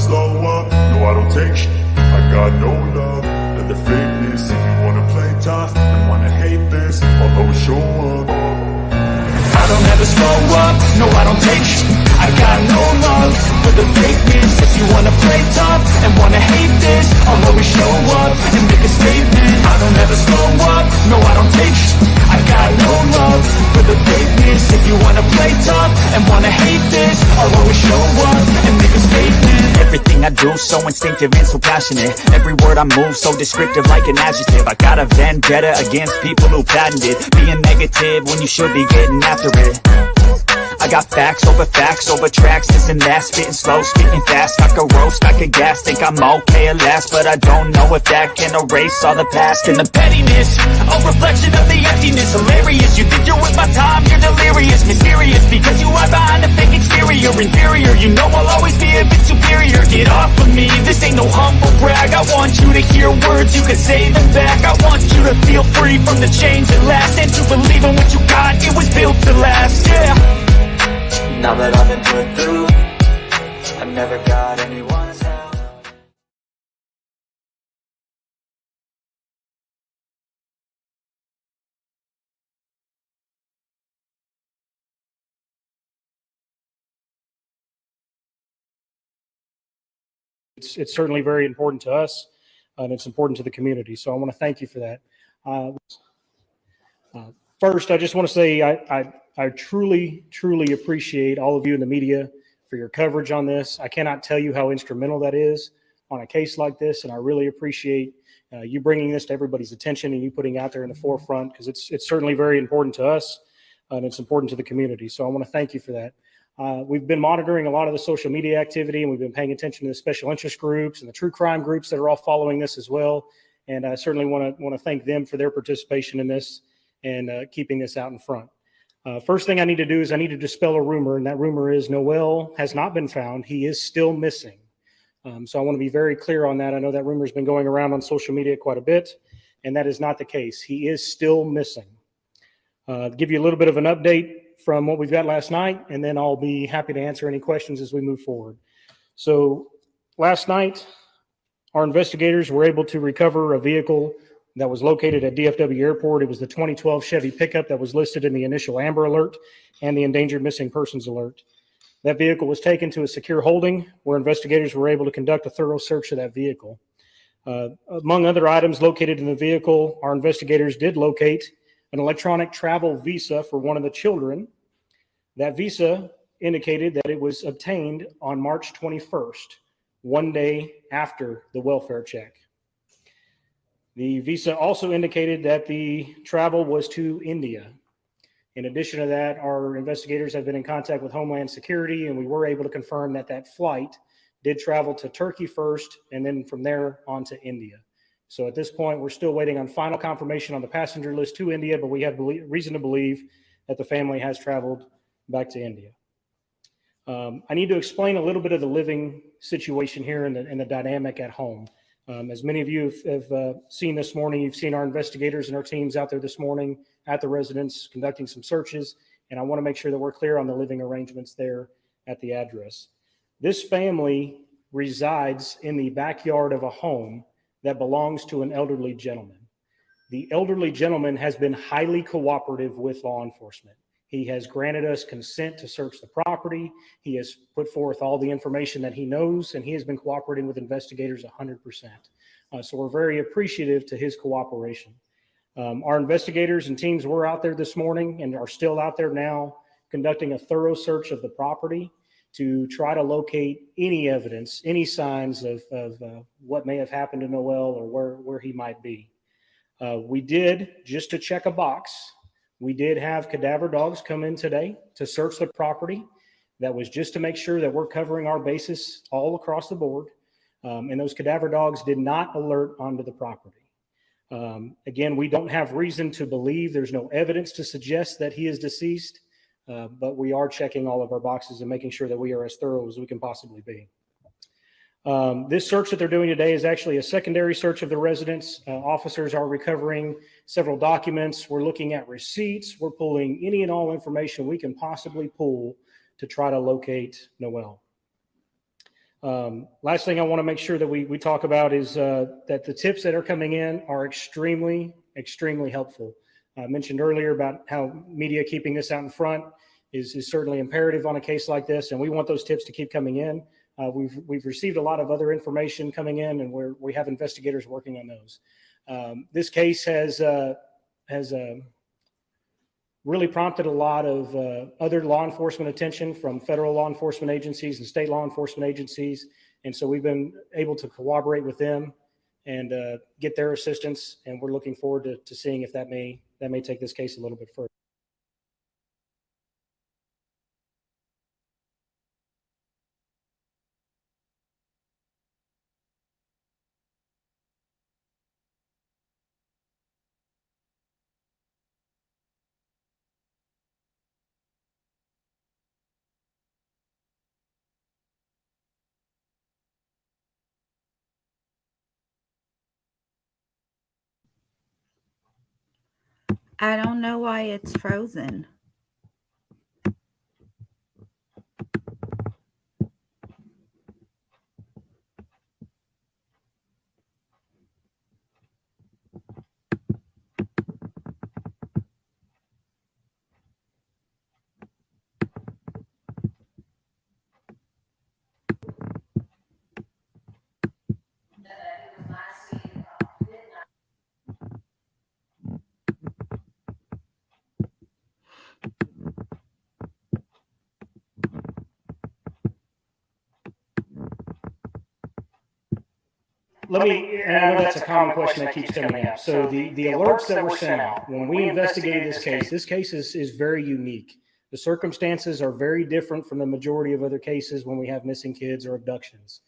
slow up, no I don't take shit. I got no love for the fakeness. If you wanna play tough and wanna hate this, I'll always show up. I don't ever slow up, no I don't take shit. I got no love for the fakeness. If you wanna play tough and wanna hate this, I'll always show up and make a statement. I don't ever slow up, no I don't take shit. I got no love for the fakeness. If you wanna play tough and wanna hate this, I'll always show up and make a statement. Everything I do so instinctive and so passionate. Every word I move so descriptive like an adjective. I got a vendetta against people who patented being negative when you should be getting after it. I got facts over tracks, this and that, spitting slow, spitting fast, I could roast, I could gas, think I'm okay at last, but I don't know if that can erase all the past and the pettiness, a reflection of the emptiness, hilarious, you think you're with my time, you're delirious, mysterious, because you are behind a fake exterior, inferior, you know I'll always be a bit superior, get off of me, this ain't no humble brag, I want you to hear words, you can say them back, I want you to feel free from the chains that last, and to believe in what you got, it was built to last, yeah. Now that I've been put through, I never got anyone's help. It's certainly very important to us, and it's important to the community. So I want to thank you for that. First, I just want to say I truly, truly appreciate all of you in the media for your coverage on this. I cannot tell you how instrumental that is on a case like this, and I really appreciate you bringing this to everybody's attention and you putting out there in the forefront, because it's certainly very important to us and it's important to the community. So I want to thank you for that. We've been monitoring a lot of the social media activity, and we've been paying attention to the special interest groups and the true crime groups that are all following this as well. And I certainly want to thank them for their participation in this and keeping this out in front. First thing I need to do is I need to dispel a rumor, and that rumor is Noel has not been found. He is still missing. So I want to be very clear on that. I know that rumor has been going around on social media quite a bit, and that is not the case. He is still missing. Give you a little bit of an update from what we've got last night, and then I'll be happy to answer any questions as we move forward. So last night, our investigators were able to recover a vehicle that was located at DFW Airport. It was the 2012 Chevy pickup that was listed in the initial Amber Alert and the Endangered Missing Persons Alert. That vehicle was taken to a secure holding where investigators were able to conduct a thorough search of that vehicle. Among other items located in the vehicle, our investigators did locate an electronic travel visa for one of the children. That visa indicated that it was obtained on March 21st, one day after the welfare check. The visa also indicated that the travel was to India. In addition to that, our investigators have been in contact with Homeland Security, and we were able to confirm that that flight did travel to Turkey first, and then from there on to India. So at this point, we're still waiting on final confirmation on the passenger list to India, but we have reason to believe that the family has traveled back to India. I need to explain a little bit of the living situation here and the dynamic at home. As many of you have seen this morning, you've seen our investigators and our teams out there this morning at the residence conducting some searches, and I want to make sure that we're clear on the living arrangements there at the address. This family resides in the backyard of a home that belongs to an elderly gentleman. The elderly gentleman has been highly cooperative with law enforcement. He has granted us consent to search the property. He has put forth all the information that he knows, and he has been cooperating with investigators 100%. So we're very appreciative to his cooperation. Our investigators and teams were out there this morning and are still out there now conducting a thorough search of the property to try to locate any evidence, any signs of what may have happened to Noel or where he might be. We did, just to check a box, we did have cadaver dogs come in today to search the property. That was just to make sure that we're covering our bases all across the board. And those cadaver dogs did not alert onto the property. Again, we don't have reason to believe, there's no evidence to suggest that he is deceased, but we are checking all of our boxes and making sure that we are as thorough as we can possibly be. This search that they're doing today is actually a secondary search of the residence. Officers are recovering several documents. We're looking at receipts. We're pulling any and all information we can possibly pull to try to locate Noel. Last thing I want to make sure that we talk about is that the tips that are coming in are extremely, extremely helpful. I mentioned earlier about how media keeping this out in front is certainly imperative on a case like this, and we want those tips to keep coming in. We've received a lot of other information coming in, and we have investigators working on those. This case has really prompted a lot of other law enforcement attention from federal law enforcement agencies and state law enforcement agencies. And so we've been able to cooperate with them and get their assistance. And we're looking forward to seeing if that may take this case a little bit further. I don't know why it's frozen. And I know that's a common question that keeps coming up. So the alerts that were sent out when we investigated this case is very unique. The circumstances are very different from the majority of other cases when we have missing kids or abductions.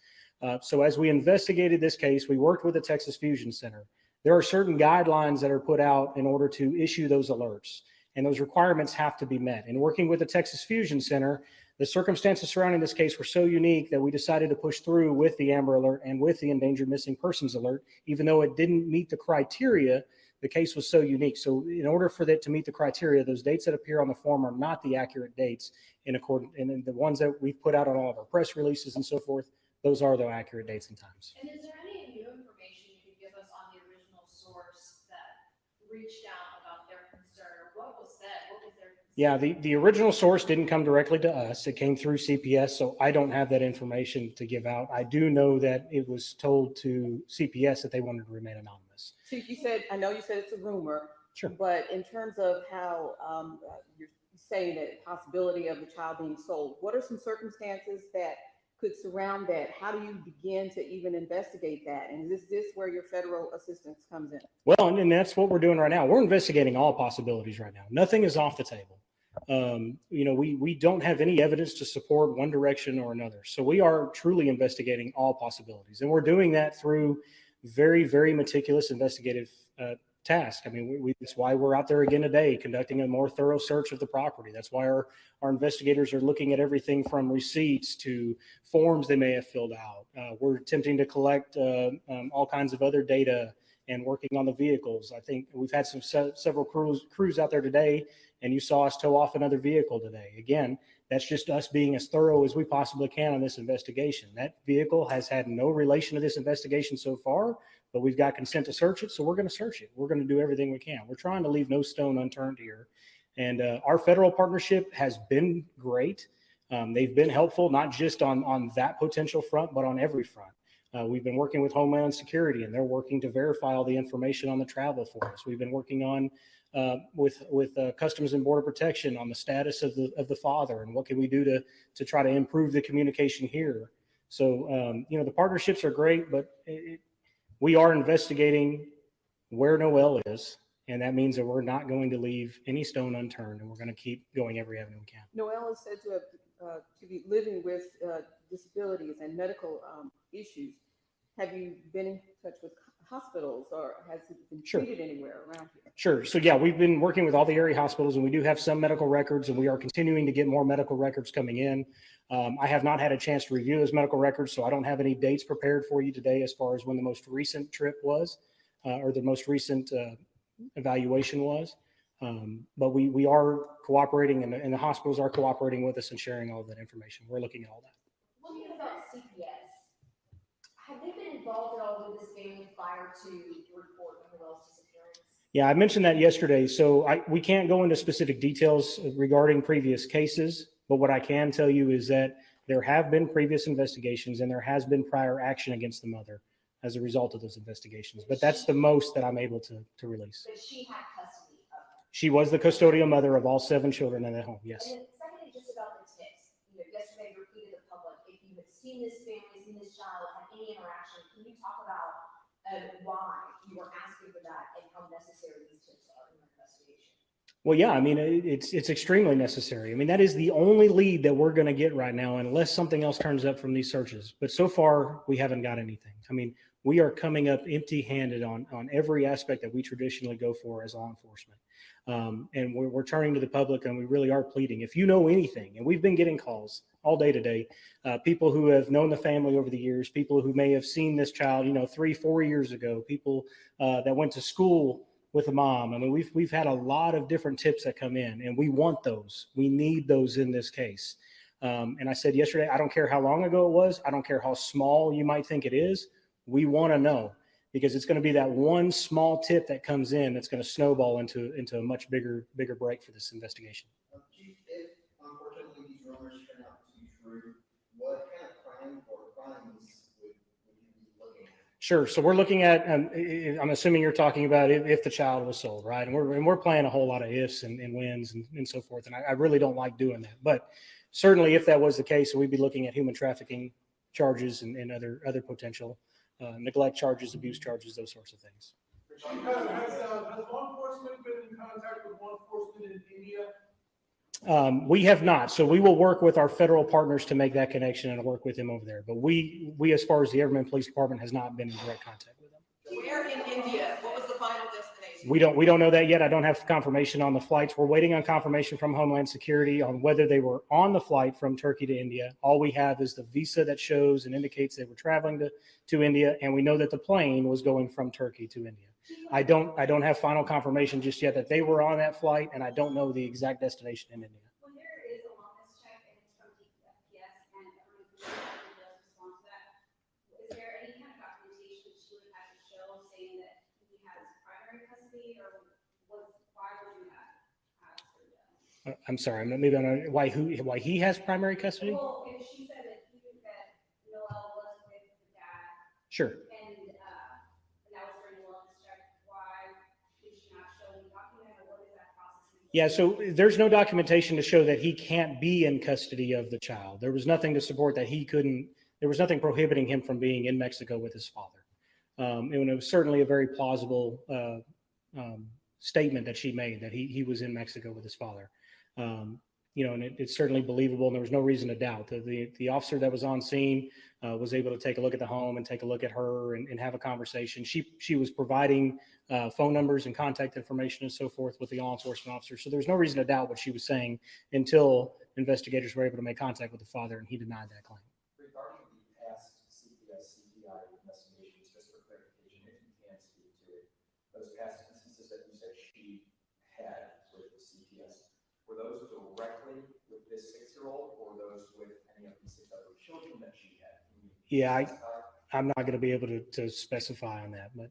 So as we investigated this case, we worked with the Texas Fusion Center. There are certain guidelines that are put out in order to issue those alerts, and those requirements have to be met. In working with the Texas Fusion Center, the circumstances surrounding this case were so unique that we decided to push through with the Amber Alert and with the Endangered Missing Persons Alert, even though it didn't meet the criteria. The case was so unique. So in order for that to meet the criteria, those dates that appear on the form are not the accurate dates in accordance, and the ones that we've put out on all of our press releases and so forth, those are the accurate dates and times. And is there any new information you could give us on the original source that reached out about their concern? What was said? What was their concern? Yeah, the original source didn't come directly to us. It came through CPS, so I don't have that information to give out. I do know that it was told to CPS that they wanted to remain anonymous. Chief, I know you said it's a rumor. Sure. But in terms of how you're saying that possibility of the child being sold, what are some circumstances that could surround that? How do you begin to even investigate that? And is this where your federal assistance comes in? Well, and that's what we're doing right now. We're investigating all possibilities right now. Nothing is off the table. We don't have any evidence to support one direction or another. So we are truly investigating all possibilities. And we're doing that through very, very meticulous investigative task. I mean, that's why we're out there again today conducting a more thorough search of the property. That's why our investigators are looking at everything from receipts to forms they may have filled out. We're attempting to collect all kinds of other data and working on the vehicles. I think we've had several crews out there today, and you saw us tow off another vehicle today. Again, that's just us being as thorough as we possibly can on this investigation. That vehicle has had no relation to this investigation so far, but we've got consent to search it, so we're going to search it. We're going to do everything we can. We're trying to leave no stone unturned here. And our federal partnership has been great. They've been helpful, not just on that potential front, but on every front. We've been working with Homeland Security, and they're working to verify all the information on the travel for us. We've been working on with Customs and Border Protection on the status of the father and what can we do to try to improve the communication here. So the partnerships are great, but we are investigating where Noel is, and that means that we're not going to leave any stone unturned, and we're going to keep going every avenue we can. Noel is said to have to be living with disabilities and medical issues. Have you been in touch with hospitals, or has it been treated anywhere around here? Sure. So yeah, we've been working with all the area hospitals, and we do have some medical records, and we are continuing to get more medical records coming in. I have not had a chance to review those medical records, so I don't have any dates prepared for you today as far as when the most recent trip was or the most recent evaluation was. But we are cooperating, and the hospitals are cooperating with us and sharing all of that information. We're looking at all that. What about CPS? involved at all with this family prior to the report of Noel's disappearance? Yeah, I mentioned that yesterday. So we can't go into specific details regarding previous cases, but what I can tell you is that there have been previous investigations and there has been prior action against the mother as a result of those investigations. But that's the most that I'm able to release. But she had custody of him. She was the custodial mother of all 7 children in that home, yes. And then secondly, just about the tips. Yesterday you repeated the public. If you had seen this family, seen this child, had any interaction, can you talk about why you were asking for that and how necessary these tips are in your investigation? Well, yeah, I mean, it's extremely necessary. I mean, that is the only lead that we're going to get right now, unless something else turns up from these searches. But so far, we haven't got anything. I mean, we are coming up empty-handed on every aspect that we traditionally go for as law enforcement. And we're turning to the public, and we really are pleading. If you know anything, and we've been getting calls all day today, people who have known the family over the years, people who may have seen this child, 3-4 years ago, people that went to school with a mom. I mean, we've had a lot of different tips that come in, and we want those. We need those in this case. And I said yesterday, I don't care how long ago it was. I don't care how small you might think it is. We want to know, because it's going to be that one small tip that comes in that's going to snowball into a much bigger break for this investigation. Chief, if unfortunately these rumors turn out to be true, what kind of crime or crimes would you be looking at? Sure. So we're looking at, I'm assuming you're talking about if the child was sold, right? And we're playing a whole lot of ifs and whens and so forth. And I really don't like doing that. But certainly if that was the case, we'd be looking at human trafficking charges and other potential neglect charges, abuse charges, those sorts of things. Has law enforcement been in contact with law enforcement in India? We have not. So we will work with our federal partners to make that connection and work with them over there. But we as far as the Everman Police Department, has not been in direct contact with them. Where in India? What was the final destination? We don't know that yet. I don't have confirmation on the flights. We're waiting on confirmation from Homeland Security on whether they were on the flight from Turkey to India. All we have is the visa that shows and indicates they were traveling to India, and we know that the plane was going from Turkey to India. I don't have final confirmation just yet that they were on that flight, and I don't know the exact destination in India. When there is a wellness check and it's from DPS and everyone does respond to that, is there any kind of documentation that she would have to show saying that he has primary custody, or why would you have asked her that? I'm sorry, maybe I don't know why he has primary custody. Well, if she said that Noel was with the dad, Sure. and that was during the wellness check, why did she not show any document, or what is that process? Yeah, so there's no documentation to show that he can't be in custody of the child. There was nothing to support that he couldn't. There was nothing prohibiting him from being in Mexico with his father. And it was certainly a very plausible statement that she made, that he was in Mexico with his father. And it's certainly believable, and there was no reason to doubt. The officer that was on scene was able to take a look at the home and take a look at her and have a conversation. She was providing phone numbers and contact information and so forth with the law enforcement officer. So there's no reason to doubt what she was saying until investigators were able to make contact with the father, and he denied that claim. Regarding the past CPS, CPI investigations, just for clarification, if you can speak to it, those past instances that you said she had with the CPS, were those directly with this 6-year-old, or those with any of the 6 other children that she had? Yeah, I'm not going to be able to specify on that, but.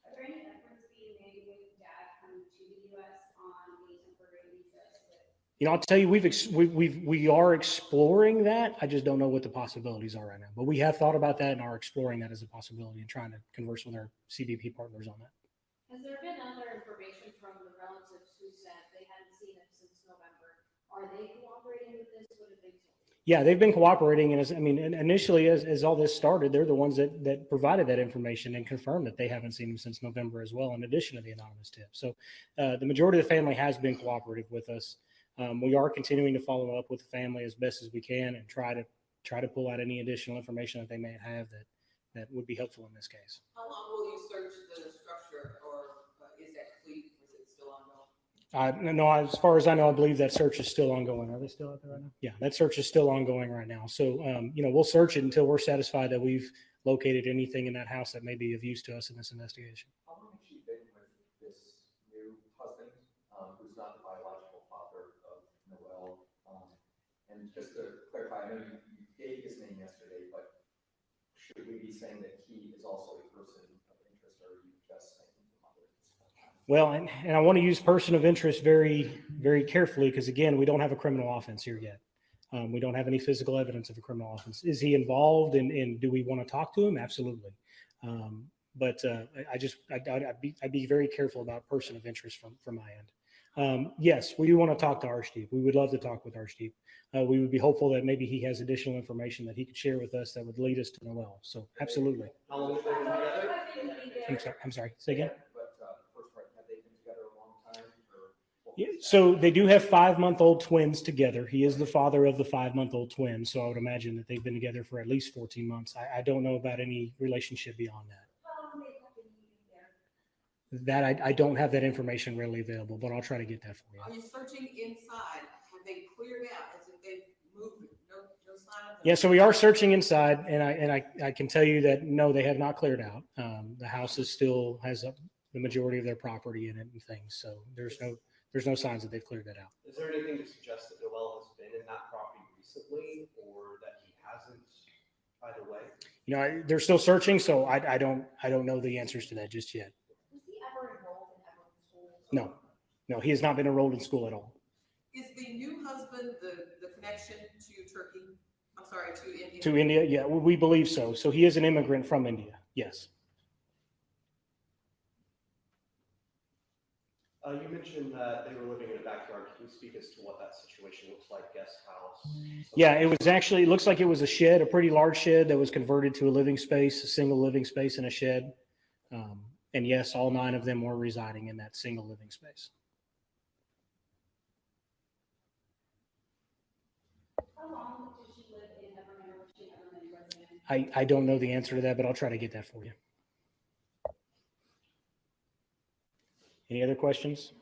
Are there any efforts being made with dad coming to the U.S. on a temporary visa? I'll tell you, we are exploring that. I just don't know what the possibilities are right now. But we have thought about that and are exploring that as a possibility and trying to converse with our CBP partners on that. Has there been other information from the relatives who said they hadn't seen him since November? Are they cooperating with this? What have they told you? Yeah, they've been cooperating. And initially, as all this started, they're the ones that provided that information and confirmed that they haven't seen him since November as well, in addition to the anonymous tip. So the majority of the family has been cooperative with us. We are continuing to follow up with the family as best as we can and try to pull out any additional information that they may have that would be helpful in this case. How long will you search the structure, or is that complete? Is it still ongoing? No, as far as I know, I believe that search is still ongoing. Are they still out there right now? Yeah, that search is still ongoing right now. So, we'll search it until we're satisfied that we've located anything in that house that may be of use to us in this investigation. How long has she been with this new husband, who's not the biological father of Noel? And just to clarify, I know you gave his name yesterday, but should we be saying that he is also a person of interest, or are you just saying the mother? Well, and I want to use person of interest very, very carefully because, again, we don't have a criminal offense here yet. We don't have any physical evidence of a criminal offense. Is he involved, and do we want to talk to him? Absolutely. But I'd be very careful about person of interest from my end. Yes, we do want to talk to Archdeep. We would love to talk with Archdeep. We would be hopeful that maybe he has additional information that he could share with us that would lead us to Noel. So absolutely. How long have they been together? I'm sorry. Say again. But first part, have they been together a long time? Yeah, so they do have 5-month-old twins together. He is the father of the 5-month-old twins. So I would imagine that they've been together for at least 14 months. I don't know about any relationship beyond that. I don't have that information readily available, but I'll try to get that for you. Are you searching inside? Have they cleared out as if they've moved? No sign of them? Yeah, so we are searching inside, and I can tell you that no, they have not cleared out. The house is still has the majority of their property in it and things. So there's no signs that they've cleared that out. Is there anything to suggest that Noel has been in that property recently, or that he hasn't? Either way, They're still searching, so I don't know the answers to that just yet. Was he ever enrolled in school? No, he has not been enrolled in school at all. Is the new husband the connection to Turkey? I'm sorry, to India? To India, yeah, we believe so. So he is an immigrant from India. Yes. you mentioned that they were living in a backyard. Can you speak as to what that situation looks like? Guest house? Yeah, it looks like it was a shed, a pretty large shed that was converted to a living space, a single living space in a shed. And yes, all 9 of them were residing in that single living space. How long did she live in Everman, or was she an Everman resident? I don't know the answer to that, but I'll try to get that for you. Any other questions?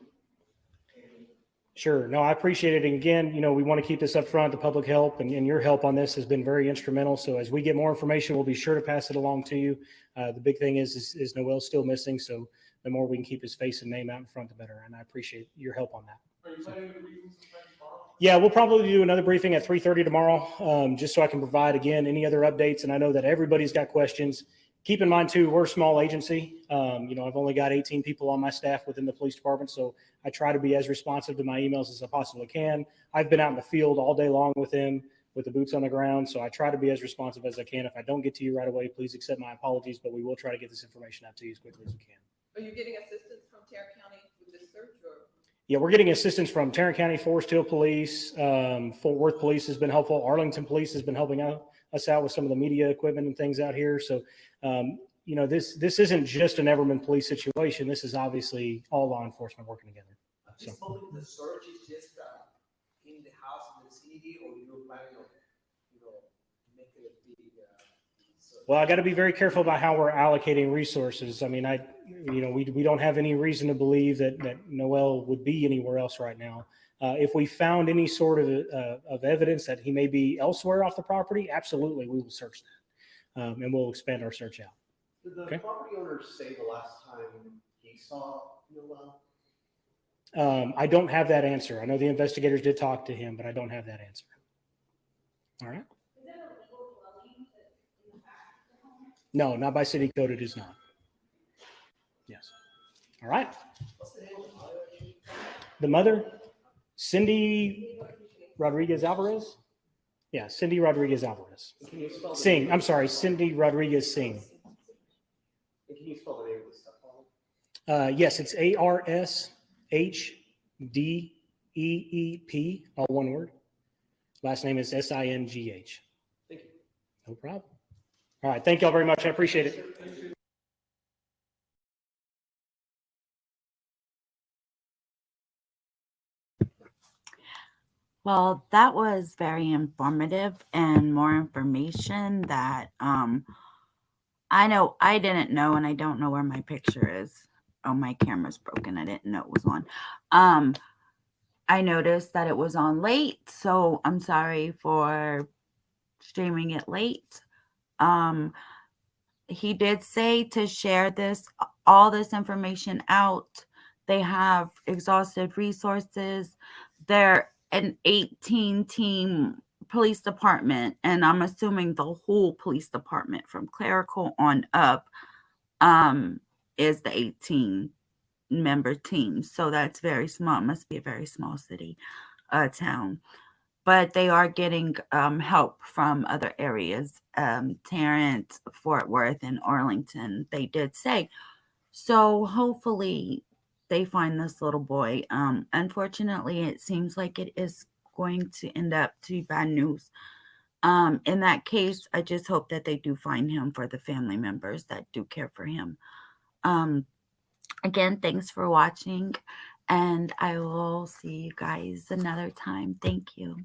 Sure. No, I appreciate it. And again, we want to keep this up front. The public help and your help on this has been very instrumental. So as we get more information, we'll be sure to pass it along to you. The big thing is Noel's still missing. So the more we can keep his face and name out in front, the better. And I appreciate your help on that. Are you planning to briefing sometime tomorrow? Yeah, we'll probably do another briefing at 3:30 tomorrow, just so I can provide, again, any other updates. And I know that everybody's got questions. Keep in mind, too, we're a small agency. I've only got 18 people on my staff within the police department, so I try to be as responsive to my emails as I possibly can. I've been out in the field all day long with him, with the boots on the ground, so I try to be as responsive as I can. If I don't get to you right away, please accept my apologies, but we will try to get this information out to you as quickly as we can. Are you getting assistance from Tarrant County with this search, or? Yeah, we're getting assistance from Tarrant County, Forest Hill Police, Fort Worth Police has been helpful. Arlington Police has been helping us out with some of the media equipment and things out here. So, this isn't just an Everman police situation. This is obviously all law enforcement working together. At this moment, the search is just in the house in the vicinity, or you're planning on, make it a big search? Well, I got to be very careful about how we're allocating resources. I mean, we don't have any reason to believe that Noel would be anywhere else right now. If we found any sort of evidence that he may be elsewhere off the property, absolutely, we will search that, and we'll expand our search out. Did the property owner say the last time he saw Noel? I don't have that answer. I know the investigators did talk to him, but I don't have that answer. All right. Is it a legal dwelling in the back of the home? No, not by city code. It is not. Yes. All right. What's the name of the mother? The mother, Cindy Rodriguez Alvarez. Yeah, Cindy Rodriguez Alvarez. Can you spell Singh. I'm sorry, Cindy Rodriguez Singh. Can you spell the name of the stepfather? Yes, it's ARSHDEEP, all one word. Last name is SINGH. Thank you. No problem. All right. Thank y'all very much. I appreciate it. Well, that was very informative and more information that I know I didn't know, and I don't know where my picture is. Oh, my camera's broken. I didn't know it was on. I noticed that it was on late, so I'm sorry for streaming it late. He did say to share all this information out. They have exhausted resources. They're an 18-team police department, and I'm assuming the whole police department from clerical on up, is the 18 member team. So that's very small. It must be a very small city, town. But they are getting help from other areas, Tarrant, Fort Worth, and Arlington, they did say. So hopefully they find this little boy. Unfortunately, it seems like it is going to end up to be bad news. In that case, I just hope that they do find him for the family members that do care for him. Again, thanks for watching, and I will see you guys another time. Thank you.